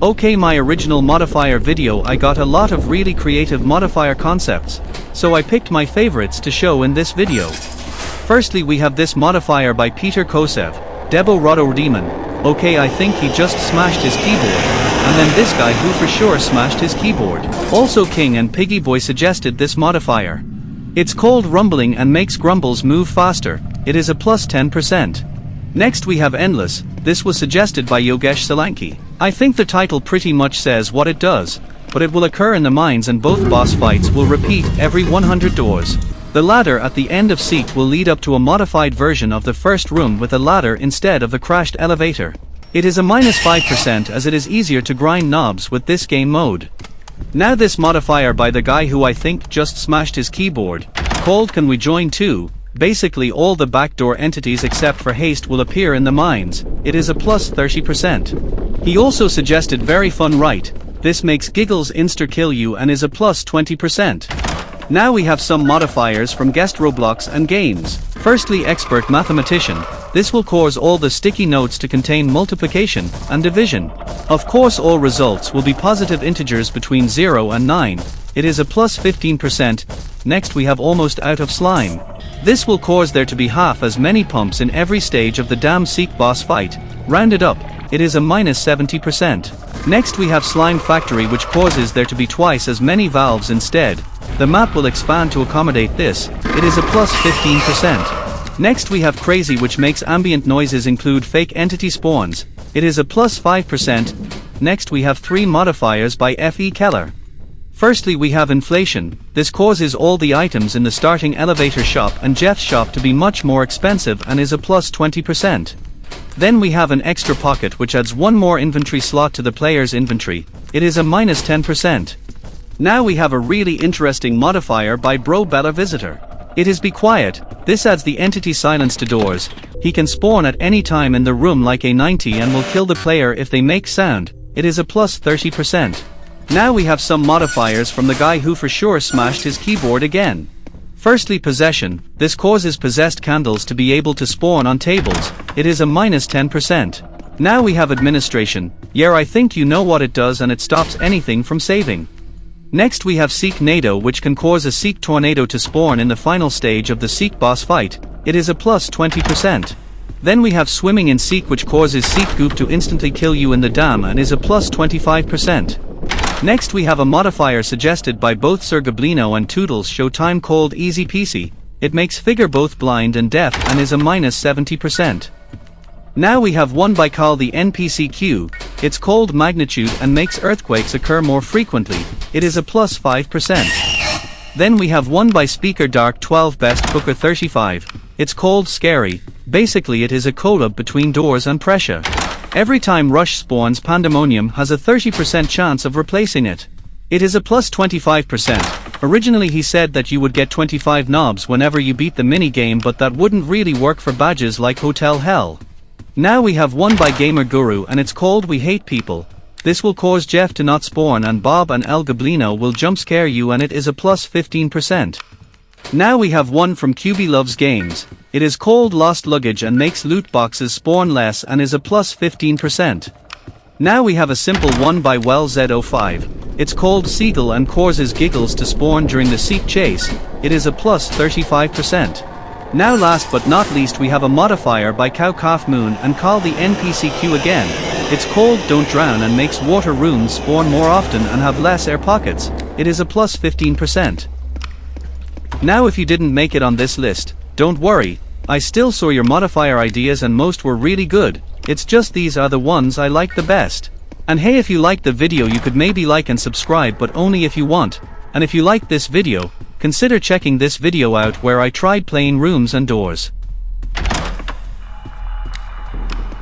Okay, my original modifier video, I got a lot of really creative modifier concepts, so I picked my favorites to show in this video. Firstly, we have this modifier by Peter Kosev, Debo Rododemon. Okay, I think he just smashed his keyboard. And then this guy who for sure smashed his keyboard. Also King and Piggy Boy suggested this modifier. It's called Rumbling and makes grumbles move faster. It is a plus 10%. Next we have Endless. This was suggested by Yogesh Solanki. I think the title pretty much says what it does, but it will occur in the mines and both boss fights will repeat every 100 doors. The ladder at the end of Seek will lead up to a modified version of the first room with a ladder instead of the crashed elevator. It is a minus 5% as it is easier to grind knobs with this game mode. Now this modifier by the guy who I think just smashed his keyboard, called Can We Join Too? Basically all the backdoor entities except for haste will appear in the mines. It is a plus 30%. He also suggested Very Fun Right. This makes giggles insta-kill you and is a plus 20%. Now we have some modifiers from guest Roblox and games. Firstly, Expert Mathematician. This will cause all the sticky notes to contain multiplication and division. Of course all results will be positive integers between 0 and 9. It is a plus 15%. Next we have Almost Out of Slime. This will cause there to be half as many pumps in every stage of the damn Seek boss fight. Rounded up, it is a minus 70%. Next we have Slime Factory, which causes there to be twice as many valves instead. The map will expand to accommodate this. It is a plus 15%. Next we have Crazy, which makes ambient noises include fake entity spawns. It is a plus 5%. Next we have 3 modifiers by F.E. Keller. Firstly we have Inflation. This causes all the items in the starting elevator shop and Jeff's shop to be much more expensive and is a plus 20%. Then we have an Extra Pocket, which adds 1 more inventory slot to the player's inventory. It is a minus 10%. Now we have a really interesting modifier by Bro Bella Visitor. It is Be Quiet. This adds the entity silence to doors. He can spawn at any time in the room like a 90 and will kill the player if they make sound. It is a plus 30%. Now we have some modifiers from the guy who for sure smashed his keyboard again. Firstly, Possession. This causes possessed candles to be able to spawn on tables. It is a minus 10%. Now we have Administration. Yeah, I think you know what it does, and it stops anything from saving. Next we have Seek Nado, which can cause a Seek Tornado to spawn in the final stage of the Seek boss fight. It is a plus 20%. Then we have Swimming in Seek, which causes Seek Goop to instantly kill you in the dam and is a plus 25%. Next we have a modifier suggested by both Sir Goblino and Toodles Showtime called Easy Peasy. It makes Figure both blind and deaf and is a minus 70%. Now we have one by Carl the NPCQ. It's called Magnitude and makes earthquakes occur more frequently. It is a plus 5%. Then we have one by Speaker Dark 12 Best Booker 35. It's called Scary. Basically it is a collab between Doors and Pressure. Every time Rush spawns, Pandemonium has a 30% chance of replacing it. It is a plus 25%. Originally he said that you would get 25 knobs whenever you beat the minigame, but that wouldn't really work for badges like Hotel Hell. Now we have one by Gamer Guru and it's called We Hate People. This will cause Jeff to not spawn and Bob and El Goblino will jump scare you and it is a plus 15%. Now we have one from QB Loves Games. It is called Lost Luggage and makes loot boxes spawn less and is a plus 15%. Now we have a simple one by Well Z05. It's called Seagull and causes giggles to spawn during the Seek chase. It is a plus 35%. Now last but not least we have a modifier by Cow Calf Moon and call the NPCQ again. It's called Don't Drown and makes water runes spawn more often and have less air pockets. It is a plus 15%. Now if you didn't make it on this list, don't worry, I still saw your modifier ideas and most were really good. It's just these are the ones I like the best. And hey, if you liked the video you could maybe like and subscribe, but only if you want. And if you liked this video, consider checking this video out where I tried playing Rooms and Doors.